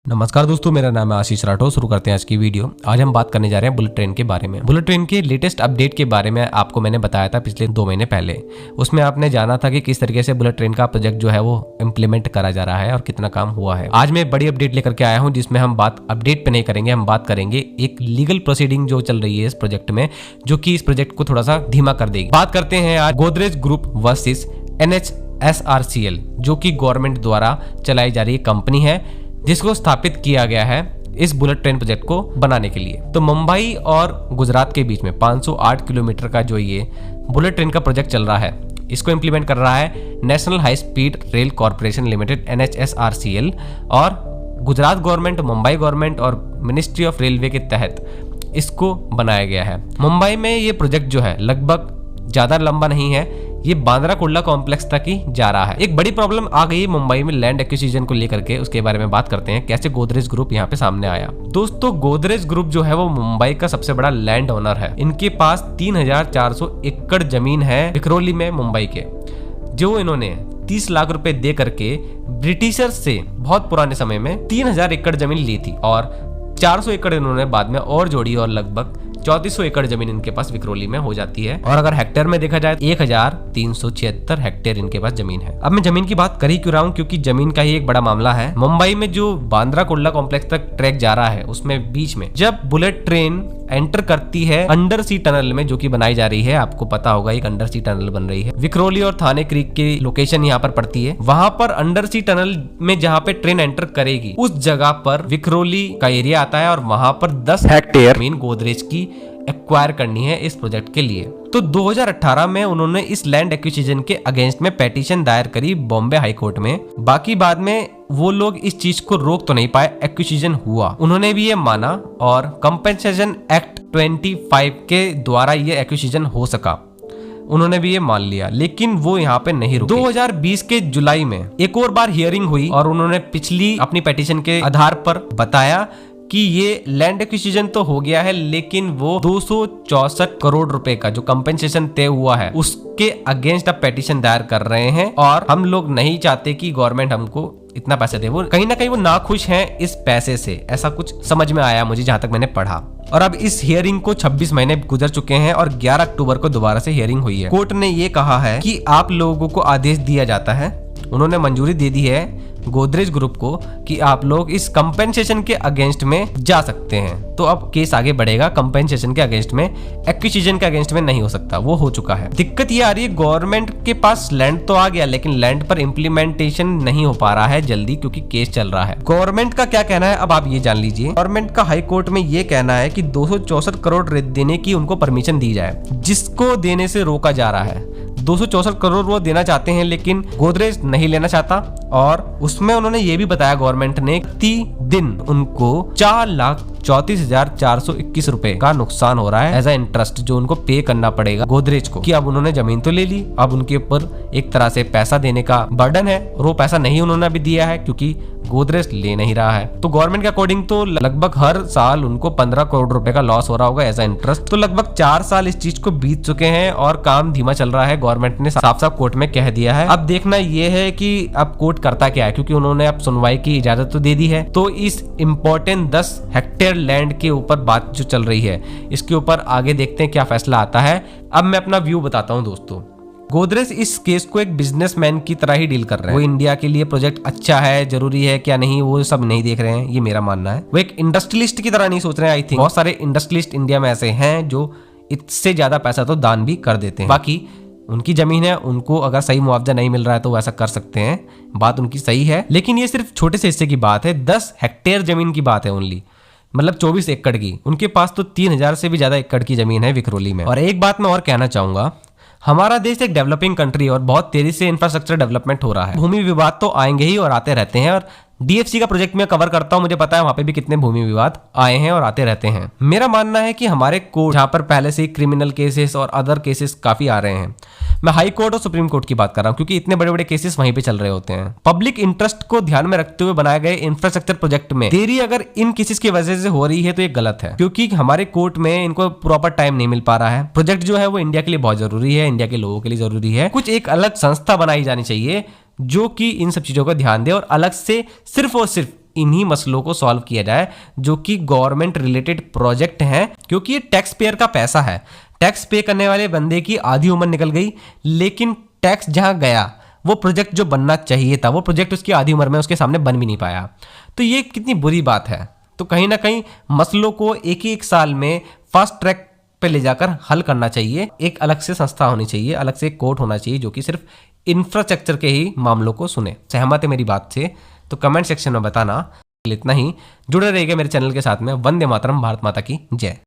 नमस्कार दोस्तों, मेरा नाम है आशीष राठौर। शुरू करते हैं आज की वीडियो। आज हम बात करने जा रहे हैं बुलेट ट्रेन के बारे में। बुलेट ट्रेन के लेटेस्ट अपडेट के बारे में आपको मैंने बताया था पिछले 2 महीने पहले। उसमें आपने जाना था कि किस तरीके से बुलेट ट्रेन का प्रोजेक्ट जो है वो इम्प्लीमेंट करा जा रहा है और कितना काम हुआ है। आज मैं बड़ी अपडेट लेकर के आया हूँ, जिसमें हम बात अपडेट पे नहीं करेंगे, हम बात करेंगे एक लीगल प्रोसीडिंग जो चल रही है इस प्रोजेक्ट में, जो कि इस प्रोजेक्ट को थोड़ा सा धीमा कर देगी। बात करते हैं आज गोदरेज ग्रुप वर्सेस NHSRCL, जो कि गवर्नमेंट द्वारा चलाई जा रही कंपनी है, जिसको स्थापित किया गया है इस बुलेट ट्रेन प्रोजेक्ट को बनाने के लिए। तो मुंबई और गुजरात के बीच में 508 किलोमीटर का जो ये बुलेट ट्रेन का प्रोजेक्ट चल रहा है, इसको इम्प्लीमेंट कर रहा है national high speed rail corporation limited NHSRCL, और गुजरात गवर्नमेंट, मुंबई गवर्नमेंट और मिनिस्ट्री ऑफ रेलवे के तहत इसको बनाया गया है। मुंबई में ये प्रोजेक्ट जो है लगभग ज्यादा लंबा नहीं है, ये बांद्रा कुर्ला कॉम्प्लेक्स तक ही जा रहा है। एक बड़ी प्रॉब्लम आ गई मुंबई में लैंड एक्विजिशन को लेकर के, उसके बारे में बात करते हैं कैसे गोदरेज ग्रुप यहाँ पे सामने आया। दोस्तों, गोदरेज ग्रुप जो है वो मुंबई का सबसे बड़ा लैंड ओनर है। इनके पास 3400 एकड़ जमीन है विक्रोली में, मुंबई के, जो इन्होंने 30 लाख रुपए दे करके ब्रिटिशर्स से बहुत पुराने समय में 3000 एकड़ जमीन ली थी, और 400 एकड़ इन्होंने बाद में और जोड़ी, और लगभग 3400 एकड़ जमीन इनके पास विक्रोली में हो जाती है। और अगर हेक्टेयर में देखा जाए 1376 हेक्टेयर इनके पास जमीन है। अब मैं जमीन की बात कर ही क्यों रहा हूँ, क्योंकि जमीन का ही एक बड़ा मामला है। मुंबई में जो बांद्रा कुर्ला कॉम्प्लेक्स तक ट्रैक जा रहा है, उसमें बीच में जब बुलेट ट्रेन एंटर करती है अंडर सी टनल में, जो कि बनाई जा रही है, आपको पता होगा एक अंडर सी टनल बन रही है। विक्रोली और थाने क्रीक की लोकेशन यहाँ पर पड़ती है। वहां पर अंडर सी टनल में जहाँ पे ट्रेन एंटर करेगी, उस जगह पर विक्रोली का एरिया आता है, और वहां पर 10 हेक्टेयर जमीन गोदरेज की एक्वायर करनी है इस प्रोजेक्ट के लिए। तो 2018 में उन्होंने इस लैंड एक्विजिशन के अगेंस्ट में पेटिशन दायर करी बॉम्बे हाई कोर्ट में। बाकी बाद में वो लोग इस चीज को रोक तो नहीं पाए, एक्विजिशन हुआ, उन्होंने भी ये माना, और कंपेंसेशन एक्ट 25 के द्वारा ये एक्विजिशन हो सका, उन्होंने भी ये मान लिया। लेकिन वो यहाँ पे नहीं रुके। 2020 के जुलाई में एक और बार हियरिंग हुई, और उन्होंने पिछली अपनी पेटिशन के आधार पर बताया कि ये लैंड एक्विजिशन तो हो गया है, लेकिन वो 264 करोड़ रुपए का जो कंपेंसेशन तय हुआ है, उसके अगेंस्ट अब पेटिशन दायर कर रहे हैं, और हम लोग नहीं चाहते कि गवर्नमेंट हमको इतना पैसा दे। वो कहीं ना कहीं वो नाखुश हैं इस पैसे से, ऐसा कुछ समझ में आया मुझे जहां तक मैंने पढ़ा। और अब इस हियरिंग को 26 महीने गुजर चुके हैं, और 11 अक्टूबर को दोबारा से हियरिंग हुई है। कोर्ट ने ये कहा है कि आप लोगों को आदेश दिया जाता है, उन्होंने मंजूरी दे दी है गोदरेज ग्रुप को कि आप लोग इस कंपेंसेशन के अगेंस्ट में जा सकते हैं। तो अब केस आगे बढ़ेगा कंपेंसेशन के अगेंस्ट में, एक्विजिशन के अगेंस्ट में नहीं हो सकता, वो हो चुका है। दिक्कत ये आ रही है, गवर्नमेंट के पास लैंड तो आ गया, लेकिन लैंड पर इम्प्लीमेंटेशन नहीं हो पा रहा है जल्दी, क्योंकि केस चल रहा है। गवर्नमेंट का क्या कहना है अब आप ये जान लीजिए। गवर्नमेंट का हाई कोर्ट में ये कहना है कि 264 करोड़ देने की उनको परमिशन दी जाए, जिसको देने से रोका जा रहा है। 264 करोड़ वो देना चाहते हैं, लेकिन गोदरेज नहीं लेना चाहता, और उसमें उन्होंने ये भी बताया गवर्नमेंट ने, प्रति दिन उनको 4,34,421 रुपए का नुकसान हो रहा है एज अ इंटरेस्ट, जो उनको पे करना पड़ेगा गोदरेज को। कि अब उन्होंने जमीन तो ले ली, अब उनके ऊपर एक तरह से पैसा देने का बर्डन है, और वो पैसा नहीं उन्होंने अभी दिया है, क्योंकि गोदरेज ले नहीं रहा है। तो गवर्नमेंट के अकॉर्डिंग तो लगभग हर साल उनको 15 करोड़ रुपए का लॉस हो रहा होगा एज अ इंटरेस्ट। तो लगभग 4 साल इस चीज को बीत चुके हैं, और काम धीमा चल रहा है। गवर्नमेंट ने साफ साफ कोर्ट में कह दिया है। अब देखना ये है कि अब कोर्ट करता क्या है, क्योंकि उन्होंने अब सुनवाई की इजाजत तो दे दी है। तो इस इम्पोर्टेंट 10 हेक्टेयर लैंड के ऊपर बात जो चल रही है, इसके ऊपर आगे देखते हैं क्या फैसला आता है। अब मैं अपना व्यू बताता हूँ दोस्तों। गोदरेज इस केस को एक बिजनेसमैन की तरह ही डील कर रहे हैं। वो इंडिया के लिए प्रोजेक्ट अच्छा है, जरूरी है क्या नहीं, वो सब नहीं देख रहे हैं, ये मेरा मानना है। वो एक इंडस्ट्रियलिस्ट की तरह नहीं सोच रहे हैं। आई थिंक बहुत सारे इंडस्ट्रियलिस्ट इंडिया में ऐसे हैं जो इससे ज्यादा पैसा तो दान भी कर देते हैं। बाकी उनकी जमीन है, उनको अगर सही मुआवजा नहीं मिल रहा है तो वैसा कर सकते हैं, बात उनकी सही है। लेकिन ये सिर्फ छोटे से हिस्से की बात है, 10 हेक्टेयर जमीन की बात है ओनली, मतलब 24 एकड़ की। उनके पास तो 3000 से भी ज्यादा एकड़ की जमीन है विक्रोली में। और एक बात मैं और कहना चाहूंगा, हमारा देश एक डेवलपिंग कंट्री, और बहुत तेजी से इंफ्रास्ट्रक्चर डेवलपमेंट हो रहा है। भूमि विवाद तो आएंगे ही और आते रहते हैं, और DFC का प्रोजेक्ट में कवर करता हूं, मुझे पता है वहां पे भी कितने भूमि विवाद आए हैं और आते रहते हैं। मेरा मानना है कि हमारे कोर्ट, जहां पर पहले से ही क्रिमिनल केसेस और अदर केसेस काफी आ रहे हैं, मैं हाई कोर्ट और सुप्रीम कोर्ट की बात कर रहा हूं, क्योंकि इतने बड़े बड़े केसेस वहीं पे चल रहे होते हैं। पब्लिक इंटरेस्ट को ध्यान में रखते हुए बनाए गए इंफ्रास्ट्रक्चर प्रोजेक्ट में देरी अगर इन केसेस की वजह से हो रही है तो ये गलत है, क्योंकि हमारे कोर्ट में इनको प्रॉपर टाइम नहीं मिल पा रहा है। प्रोजेक्ट जो है वो इंडिया के लिए बहुत जरूरी है, इंडिया के लोगों के लिए जरूरी है। कुछ एक अलग संस्था बनाई जानी चाहिए जो कि इन सब चीजों का ध्यान दे, और अलग से सिर्फ और सिर्फ इन्हीं मसलों को सॉल्व किया जाए जो कि गवर्नमेंट रिलेटेड प्रोजेक्ट हैं, क्योंकि ये टैक्स पेयर का पैसा है। टैक्स पे करने वाले बंदे की आधी उम्र निकल गई, लेकिन टैक्स जहां गया वो प्रोजेक्ट जो बनना चाहिए था वो प्रोजेक्ट उसकी आधी उम्र में उसके सामने बन भी नहीं पाया। तो ये कितनी बुरी बात है। तो कहीं ना कहीं मसलों को एक ही एक साल में फास्ट ट्रैक पे ले जाकर हल करना चाहिए। एक अलग से संस्था होनी चाहिए, अलग से एक कोर्ट होना चाहिए जो कि सिर्फ इंफ्रास्ट्रक्चर के ही मामलों को सुने। सहमत है मेरी बात से? तो कमेंट सेक्शन में बताना। इतना ही, जुड़े रहिएगा मेरे चैनल के साथ में। वंदे मातरम, भारत माता की जय।